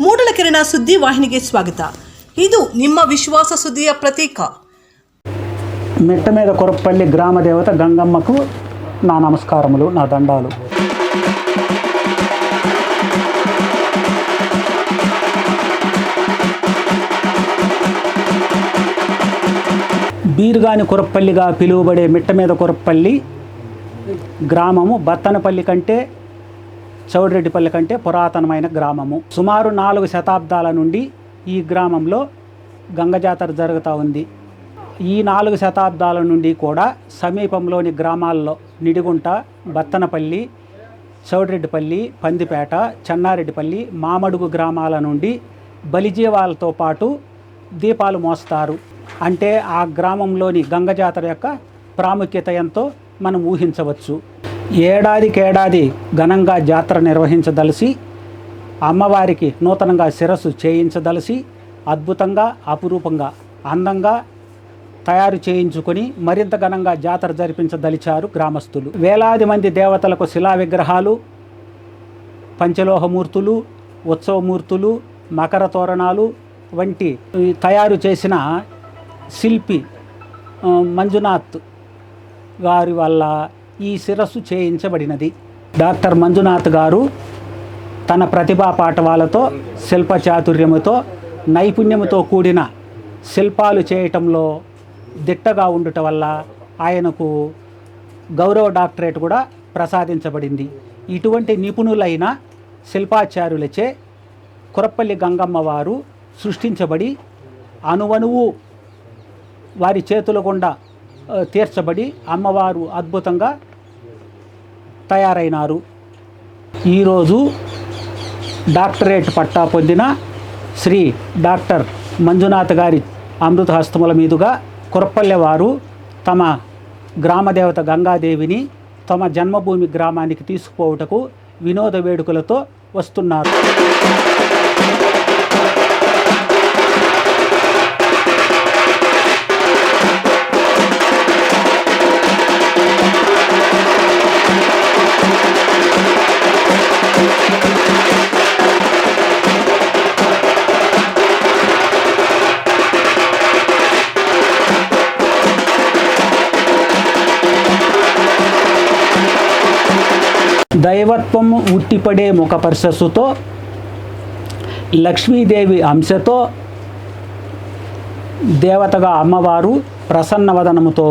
ಮೂಡಲ ಕಿರಣ ಸುದ್ದಿ ವಾಹಿನಿಗೆ ಸ್ವಾಗತ. ಇದು ನಿಮ್ಮ ವಿಶ್ವಾಸ ಸುದ್ದಿಯ ಪ್ರತೀಕ. మెట్ట మీద కొరపల్లి గ్రామ దేవత గంగమ్మకు నా నమస్కారములు, నా దండాలు. బీరుగాని కొరపల్లిగా పిలువబడే మిట్ట మీద కొరపల్లి గ్రామము బత్తనపల్లి కంటే చౌడరెడ్డిపల్లి కంటే పురాతనమైన గ్రామము. సుమారు 4 శతాబ్దాల నుండి ఈ గ్రామంలో గంగ జాతర జరుగుతూ ఉంది. ఈ 4 శతాబ్దాల నుండి కూడా సమీపంలోని గ్రామాల్లో నిడిగుంట, బత్తనపల్లి, చౌడరెడ్డిపల్లి, పందిపేట, చెన్నారెడ్డిపల్లి, మామడుగు గ్రామాల నుండి బలిజీవాలతో పాటు దీపాలు మోస్తారు. అంటే ఆ గ్రామంలోని గంగ జాతర యొక్క ప్రాముఖ్యత ఎంతో మనం ఊహించవచ్చు. ఏడాదికేడాది ఘనంగా జాతర నిర్వహించదలిసి, అమ్మవారికి నూతనంగా శిరస్సు చేయించదలిసి, అద్భుతంగా, అపురూపంగా, అందంగా తయారు చేయించుకొని మరింత ఘనంగా జాతర జరిపించదలిచారు గ్రామస్తులు. వేలాది మంది దేవతలకు శిలా విగ్రహాలు, పంచలోహమూర్తులు, ఉత్సవమూర్తులు, మకర తోరణాలు వంటి తయారు చేసిన శిల్పి మంజునాథ్ గారి వల్ల ఈ శిరస్సు చేయించబడినది. డాక్టర్ మంజునాథ్ గారు తన ప్రతిభా పాఠవాలతో, శిల్ప చాతుర్యముతో, నైపుణ్యముతో కూడిన శిల్పాలు చేయటంలో దిట్టగా ఉండుట వల్ల ఆయనకు గౌరవ డాక్టరేట్ కూడా ప్రసాదించబడింది. ఇటువంటి నిపుణులైన శిల్పాచార్యులచే కొరపల్లి గంగమ్మ వారు సృష్టించబడి అణువణువు వారి చేతుల గుండా తీర్చబడి అమ్మవారు అద్భుతంగా తయారైనారు. ఈరోజు డాక్టరేట్ పట్టా పొందిన శ్రీ డాక్టర్ మంజునాథ్ గారి అమృత హస్తముల మీదుగా కొరపల్లె వారు తమ గ్రామదేవత గంగాదేవిని తమ జన్మభూమి గ్రామానికి తీసుకుపోవుటకు వినోద వేడుకలతో వస్తున్నారు. దైవత్వం ఉట్టిపడే ముఖపర్శస్సుతో, లక్ష్మీదేవి అంశతో దేవతగా అమ్మవారు ప్రసన్నవదనముతో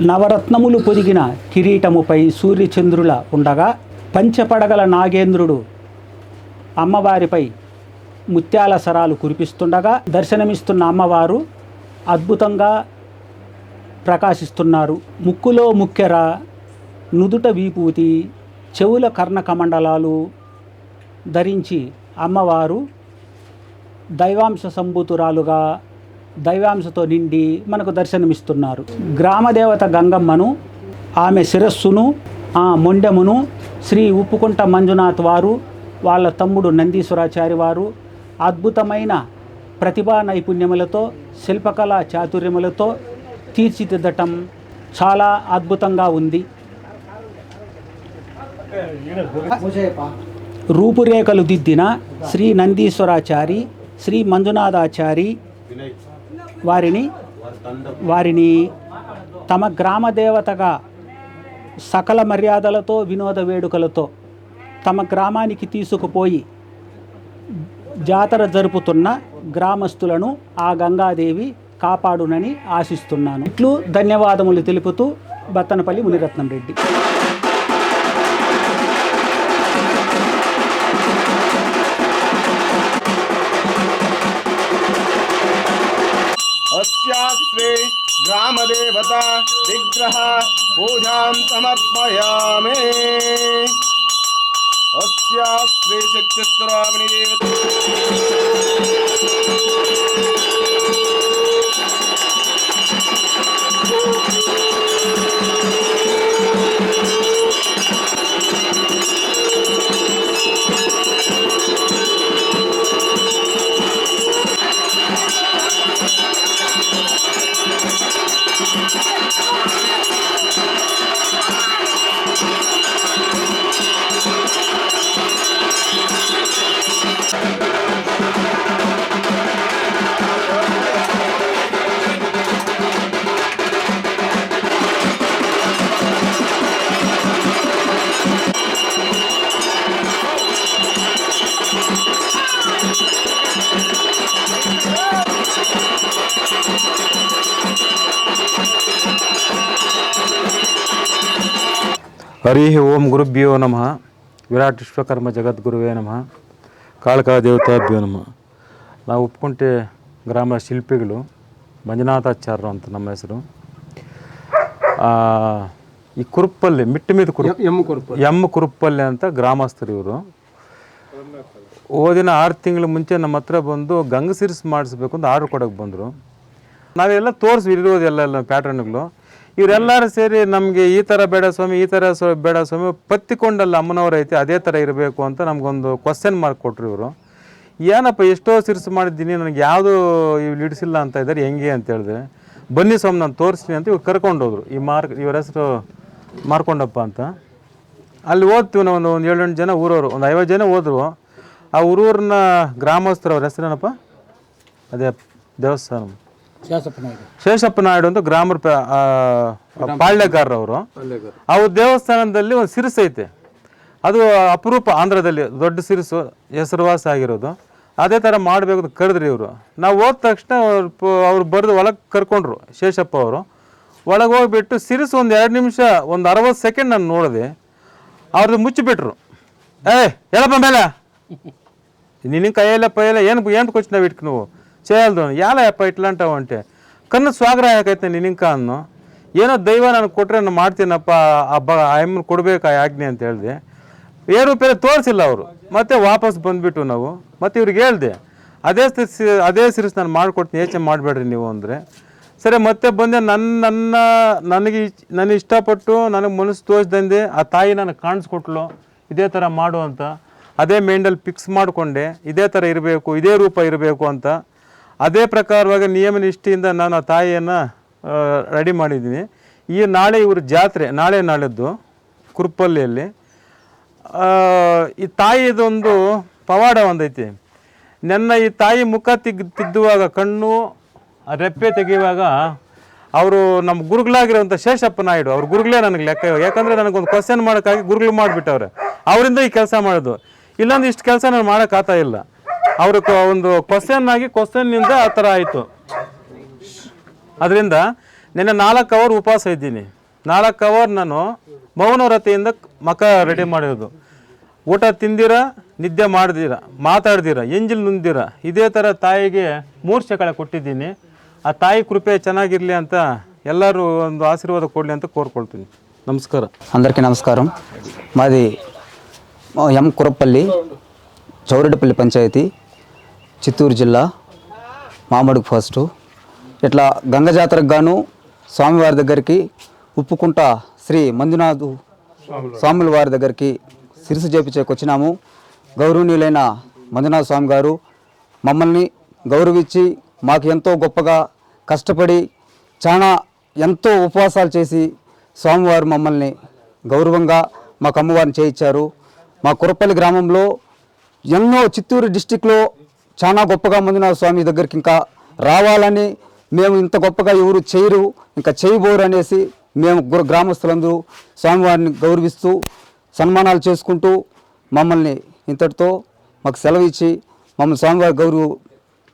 నవరత్నములు పొదిగిన కిరీటముపై సూర్యచంద్రుల ఉండగా, పంచపడగల నాగేంద్రుడు అమ్మవారిపై ముత్యాల సరాలు కురిపిస్తుండగా దర్శనమిస్తున్న అమ్మవారు అద్భుతంగా ప్రకాశిస్తున్నారు. ముక్కులో ముక్కెర, నుదుట విభూతి, చెవుల కర్ణకమండలాలు ధరించి అమ్మవారు దైవాంశ సంభూతురాలుగా దైవాంశతో నిండి మనకు దర్శనమిస్తున్నారు. గ్రామదేవత గంగమ్మను, ఆమె శిరస్సును, ఆ మొండెమును శ్రీ ఉప్పుకుంట మంజునాథ్ వారు, వాళ్ళ తమ్ముడు నందీశ్వరాచారి వారు అద్భుతమైన ప్రతిభా నైపుణ్యములతో, శిల్పకళా చాతుర్యములతో తీర్చిదిద్దటం చాలా అద్భుతంగా ఉంది. రూపురేఖలు దిద్దిన శ్రీ నందీశ్వరాచారి, శ్రీ మంజునాథాచారి వారిని తమ గ్రామ దేవతగా సకల మర్యాదలతో, వినోద వేడుకలతో తమ గ్రామానికి తీసుకుపోయి జాతర జరుపుతున్న గ్రామస్తులను ఆ గంగాదేవి కాపాడునని ఆశిస్తున్నాను. ఇట్లు ధన్యవాదములు తెలుపుతూ బత్తనపల్లి మునిరత్నం రెడ్డి. శ్రీ గ్రామదేవత విగ్రహ పూజాం సమర్పయామి. శ్రీ శక్తిస్వరూపిణి దేవత ಹರಿ ಓಂ ಗುರುಭ್ಯೋ ನಮಃ. ವಿರಾಟ್ ವಿಶ್ವಕರ್ಮ ಜಗದ್ಗುರುವೇ ನಮಃ. ಕಾಳಕಾ ದೇವತಾಭ್ಯೋ ನಮಃ. ನಾವು ಉಪ್ಪುಂಟೆ ಗ್ರಾಮ ಶಿಲ್ಪಿಗಳು, ಮಂಜುನಾಥಾಚಾರ್ಯರು ಅಂತ ನಮ್ಮ ಹೆಸರು. ಈ ಕುರುಪ್ಪಲ್ಲಿ ಮಿಟ್ಟಮಿದ ಎಮ್ಮ ಕುರುಪ್ಪಲ್ಲಿ ಅಂತ ಗ್ರಾಮಸ್ಥರು ಇವರು. ಓದಿನ 6 ತಿಂಗಳ ಮುಂಚೆ ನಮ್ಮ ಹತ್ರ ಬಂದು ಗಂಗಸಿರಿಸ್ ಮಾಡಿಸ್ಬೇಕು ಅಂತ ಆರ್ಡ್ರ್ ಕೊಡೋಕೆ ಬಂದರು. ನಾವೆಲ್ಲ ತೋರಿಸಿ ಇರೋದೆಲ್ಲ ಪ್ಯಾಟ್ರನ್ಗಳು. ಇವರೆಲ್ಲರೂ ಸೇರಿ ನಮಗೆ ಈ ಥರ ಬೇಡ ಸ್ವಾಮಿ, ಈ ಥರ ಬೇಡ ಸ್ವಾಮಿ, ಪತ್ತಿಕೊಂಡಲ್ಲ ಅಮ್ಮನವ್ರು ಐತಿ ಅದೇ ಥರ ಇರಬೇಕು ಅಂತ ನಮಗೊಂದು ಕ್ವಶನ್ ಮಾರ್ಕ್ ಕೊಟ್ಟರು ಇವರು. ಏನಪ್ಪ ಎಷ್ಟೋ ಸಿರ್ಸು ಮಾಡಿದ್ದೀನಿ, ನನಗೆ ಯಾವುದೂ ಇವ್ರು ಹಿಡಿಸಿಲ್ಲ ಅಂತ ಇದ್ದಾರೆ, ಹೆಂಗೆ ಅಂತ ಹೇಳಿದೆ. ಬನ್ನಿ ಸ್ವಾಮಿ ನಾನು ತೋರಿಸ್ತೀನಿ ಅಂತ ಇವ್ರು ಕರ್ಕೊಂಡೋದ್ರು. ಇವ್ರ ಹೆಸರು ಮಾರ್ಕೊಂಡಪ್ಪ ಅಂತ. ಅಲ್ಲಿ ಓದ್ತೀವಿ ನಾವು ಒಂದು 7-8 ಜನ ಊರವರು, ಒಂದು 50 ಜನ ಹೋದ್ರು. ಆ ಊರೂರಿನ ಗ್ರಾಮಸ್ಥರು, ಅವ್ರ ಹೆಸರೇನಪ್ಪ, ಅದೇ ದೇವಸ್ಥಾನ ಶೇಷಪ್ಪ ನಾಯ್ಡು ಅಂತ ಗ್ರಾಮರ್ ಪಾಳ್ಯಗಾರರವರು. ಅವ್ರ ದೇವಸ್ಥಾನದಲ್ಲಿ ಒಂದು ಸಿರಿಸು ಐತೆ, ಅದು ಅಪರೂಪ, ಆಂಧ್ರದಲ್ಲಿ ದೊಡ್ಡ ಸಿರಿಸು, ಹೆಸರುವಾಸ ಆಗಿರೋದು. ಅದೇ ಥರ ಮಾಡಬೇಕು ಅಂತ ಕರೆದ್ರಿ ಇವರು. ನಾವು ಹೋದ ತಕ್ಷಣ ಅವ್ರು ಬರೆದು ಒಳಗೆ ಕರ್ಕೊಂಡ್ರು ಶೇಷಪ್ಪ ಅವರು. ಒಳಗೆ ಹೋಗ್ಬಿಟ್ಟು ಸಿರಿಸು ಒಂದು 2 ನಿಮಿಷ, ಒಂದು 60 ಸೆಕೆಂಡ್ ನಾನು ನೋಡಿದೆ. ಅವ್ರದ್ದು ಮುಚ್ಚಿಬಿಟ್ರು. ಹೇಳಪ್ಪ ಮೇಲೆ ನಿನ್ನ ಕೈಯಲ್ಲ ಪೈಯಲ್ಲ ಏನು ಕೊಚ್ಚು ನಾವು ಇಟ್ಕು ನೀವು చేయಲ್ದು ಯಾಲ ಯಪ್ಪ ಇಟ್ಲಂಟವ ಅಂಟೆ ಕಣ್ಣು ಸ್ವಾಗ್ರಹ ಯಾಕೈತೆ ನಿನ್ನಿಂಕ ಅನ್ನೋ. ಏನೋ ದೈವ ನನಗೆ ಕೊಟ್ಟರೆ ನಾನು ಮಾಡ್ತೀನಪ್ಪ, ಅಮ್ಮನ ಕೊಡ್ಬೇಕು ಆ ಆಜ್ಞೆ ಅಂತ ಹೇಳಿದೆ. ರೂಪಾಯಿ ತೋರಿಸಿಲ್ಲ ಅವರು. ಮತ್ತೆ ವಾಪಸ್ ಬಂದುಬಿಟ್ಟು ನಾವು ಮತ್ತೆ ಇವ್ರಿಗೆ ಹೇಳಿದೆ, ಅದೇ ಸಿರಿಸ್ ನಾನು ಮಾಡಿಕೊಡ್ತೀನಿ, ಯೋಚನೆ ಮಾಡಬೇಡ್ರಿ ನೀವು ಅಂದರೆ. ಸರಿ ಮತ್ತೆ ಬಂದೆ. ನನಗೆ ಇಷ್ಟಪಟ್ಟು ನನಗೆ ಮನಸ್ಸು ತೋರಿಸ್ದಂದೆ ಆ ತಾಯಿ ನನಗೆ ಕಾಣಿಸ್ಕೊಟ್ಲು, ಇದೇ ಥರ ಮಾಡು ಅಂತ. ಅದೇ ಮೈಂಡಲ್ಲಿ ಫಿಕ್ಸ್ ಮಾಡಿಕೊಂಡೆ, ಇದೇ ಥರ ಇರಬೇಕು, ಇದೇ ರೂಪ ಇರಬೇಕು ಅಂತ. ಅದೇ ಪ್ರಕಾರವಾಗಿ ನಿಯಮ ನಿಷ್ಠೆಯಿಂದ ನಾನು ಆ ತಾಯಿಯನ್ನು ರೆಡಿ ಮಾಡಿದ್ದೀನಿ. ನಾಳೆ ಇವ್ರ ಜಾತ್ರೆ, ನಾಳೆದ್ದು ಕುರುಪಲ್ಲಿಯಲ್ಲಿ. ಈ ತಾಯಿದೊಂದು ಪವಾಡ ಒಂದೈತಿ. ನನ್ನ ಈ ತಾಯಿ ಮುಖ ತಿದ್ದುವಾಗ, ಕಣ್ಣು ರೆಪ್ಪೆ ತೆಗೆಯುವಾಗ, ಅವರು ನಮ್ಮ ಗುರುಗಳಾಗಿರೋಂಥ ಶೇಷಪ್ಪ ನಾಯ್ಡು, ಅವ್ರ ಗುರುಗಳೇ ನನಗೆ ಲೆಕ್ಕ. ಯಾಕಂದರೆ ನನಗೊಂದು ಕ್ವಶನ್ ಮಾಡೋಕ್ಕಾಗಿ ಗುರುಗಳು ಮಾಡಿಬಿಟ್ಟವ್ರೆ. ಅವರಿಂದ ಈ ಕೆಲಸ ಮಾಡೋದು. ಇಲ್ಲಾಂದ್ರೆ ಇಷ್ಟು ಕೆಲಸ ನಾನು ಮಾಡೋಕ್ಕಾಗ್ತಾ ಇಲ್ಲ. ಅವರು ಒಂದು ಕ್ವಶನ್ನಿಂದ ಆ ಥರ ಆಯಿತು. ಅದರಿಂದ ನಿನ್ನೆ 4 ಅವರ್ ಉಪವಾಸ ಇದ್ದೀನಿ. 4 ಅವರ್ ನಾನು ಮೌನವ್ರತೆಯಿಂದ ಮಖ ರೆಡಿ ಮಾಡಿರೋದು. ಊಟ ತಿಂದಿರ, ನಿದ್ದೆ ಮಾಡ್ದಿರ, ಮಾತಾಡ್ದಿರ, ಎಂಜಿಲ್ ನುಂದಿರ, ಇದೇ ಥರ ತಾಯಿಗೆ 3 ಶಕಳ ಕೊಟ್ಟಿದ್ದೀನಿ. ಆ ತಾಯಿ ಕೃಪೆ ಚೆನ್ನಾಗಿರಲಿ ಅಂತ ಎಲ್ಲರೂ ಒಂದು ಆಶೀರ್ವಾದ ಕೊಡಲಿ ಅಂತ ಕೋರ್ಕೊಳ್ತೀನಿ. నమస్ಕಾರ. అందరికీ నమస్కారం. మాది ఎం కురప్పల్లి, చౌరెడ్డిపల్లి పంచాయతీ, చిత్తూరు జిల్లా, మామడుగు ఫస్ట్. ఇట్లా గంగ జాతరకు గాను స్వామివారి దగ్గరికి ఉప్పుకుంట శ్రీ మంజునాథ్ స్వాముల వారి దగ్గరికి సిరిసు చేపించేకి వచ్చినాము. గౌరవనీయులైన మంజునాథ స్వామి గారు మమ్మల్ని గౌరవించి మాకు ఎంతో గొప్పగా కష్టపడి చాలా ఎంతో ఉపవాసాలు చేసి స్వామివారు మమ్మల్ని గౌరవంగా మాకు అమ్మవారిని చేయించారు. మా కురపల్లి గ్రామంలో ఎన్నో చిత్తూరు డిస్టిక్లో చాలా గొప్పగా మంజునాథ స్వామి దగ్గరికి ఇంకా రావాలని, మేము ఇంత గొప్పగా ఎవరు చేయరు, ఇంకా చేయబోరు అనేసి మేము గ్రామస్తులందరూ స్వామివారిని గౌరవిస్తూ సన్మానాలు చేసుకుంటూ మమ్మల్ని ఇంతటితో మాకు సెలవు ఇచ్చి మమ్మల్ని స్వామివారి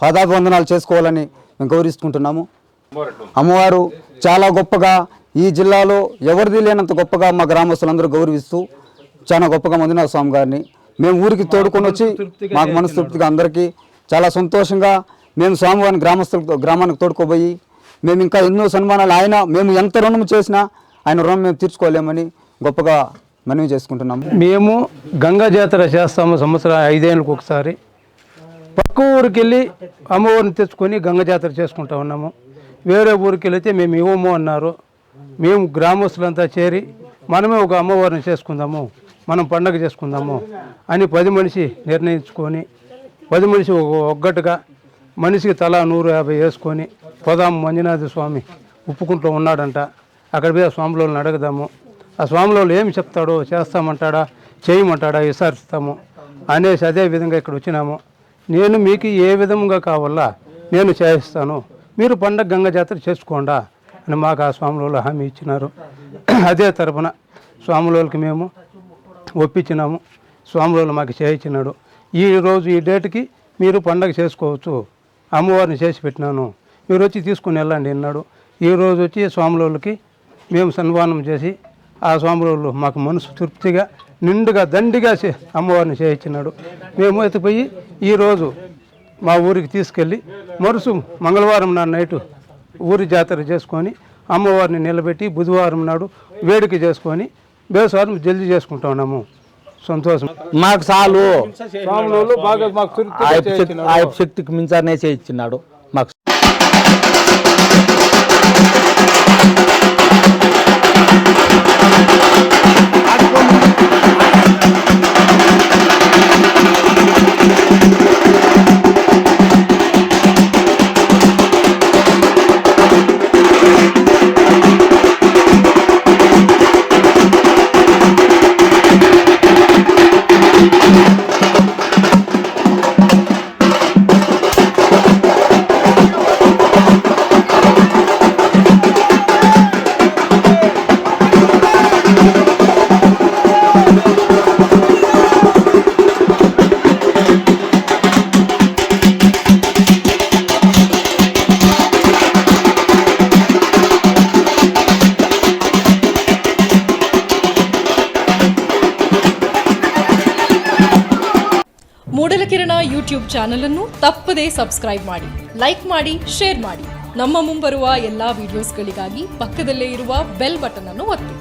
పాదాభివందనాలు చేసుకోవాలని మేము గౌరవిస్తుంటున్నాము. అమ్మవారు చాలా గొప్పగా ఈ జిల్లాలో ఎవరిది లేనంత గొప్పగా మా గ్రామస్తులందరూ గౌరవిస్తూ చాలా గొప్పగా మంజునాథ స్వామి గారిని మేము ఊరికి తోడుకొని వచ్చి మాకు మనస్తృప్తిగా అందరికీ చాలా సంతోషంగా మేము స్వామివారిని గ్రామానికి తోడుకోబోయి మేము ఇంకా ఎన్నో సన్మానాలు మేము ఎంత రుణం చేసినా ఆయన రుణం మేము తీర్చుకోలేమని గొప్పగా మనవి చేసుకుంటున్నాము. మేము గంగా జాతర చేస్తాము సంవత్సరం 5 ఏళ్ళకి ఒకసారి. పక్క ఊరికి వెళ్ళి అమ్మవారిని తెచ్చుకొని గంగ జాతర చేసుకుంటా ఉన్నాము. వేరే ఊరికి వెళితే మేము ఇవ్వము అన్నారు. మేము గ్రామస్తులంతా చేరి మనమే ఒక అమ్మవారిని చేసుకుందాము, మనం పండగ చేసుకుందాము అని 10 మనిషి నిర్ణయించుకొని 10 మనిషి ఒగ్గట్టుగా మనిషికి తలా 150 వేసుకొని పోదాం, మంజునాథ స్వామి ఉప్పుకుంటూ ఉన్నాడంట, అక్కడ పోయి స్వామిలోని అడగదాము, ఆ స్వామిలో ఏమి చెప్తాడో చేస్తామంటాడా చేయమంటాడా విచారిస్తాము అనేసి అదే విధంగా ఇక్కడ వచ్చినాము. నేను మీకు ఏ విధంగా కావాలా నేను చేయిస్తాను, మీరు పండగ గంగ జాతర చేసుకోండా అని మాకు ఆ స్వామిలో హామీ ఇచ్చినారు. అదే తరపున స్వామిలోకి మేము ఒప్పించినాము. స్వామిలో మాకు చేయించినాడు. ఈరోజు ఈ డేట్కి మీరు పండగ చేసుకోవచ్చు, అమ్మవారిని చేసి పెట్టినాను, మీరు వచ్చి తీసుకుని వెళ్ళండి అన్నాడు. ఈరోజు వచ్చి స్వామిలోకి మేము సన్మానం చేసి ఆ స్వాములు మాకు మనసు తృప్తిగా నిండుగా దండిగా అమ్మవారిని చేయించినాడు. మేము ఎత్తిపోయి ఈరోజు మా ఊరికి తీసుకెళ్ళి మరుసు మంగళవారం నాడు నైటు ఊరి జాతర చేసుకొని అమ్మవారిని నిలబెట్టి బుధవారం నాడు వేడుక చేసుకొని బేసవారం జల్దీ చేసుకుంటా ఉన్నాము. సంతోషం. మాకు చాలు స్వాములు బాగా మాకు తృప్తిగా ఆ శక్తికి మించానే చేయించినాడు మాకు. ಮೂಡಲಕಿರಣ ಯೂಟ್ಯೂಬ್ ಚಾನಲ್ ಅನ್ನು ತಪ್ಪದೇ ಸಬ್ಸ್ಕ್ರೈಬ್ ಮಾಡಿ, ಲೈಕ್ ಮಾಡಿ, ಶೇರ್ ಮಾಡಿ. ನಮ್ಮ ಮುಂಬರುವ ಎಲ್ಲಾ ವಿಡಿಯೋಸ್ಗಳಿಗಾಗಿ ಪಕ್ಕದಲ್ಲೇ ಇರುವ ಬೆಲ್ ಬಟನ್ ಅನ್ನು ಒತ್ತಿ.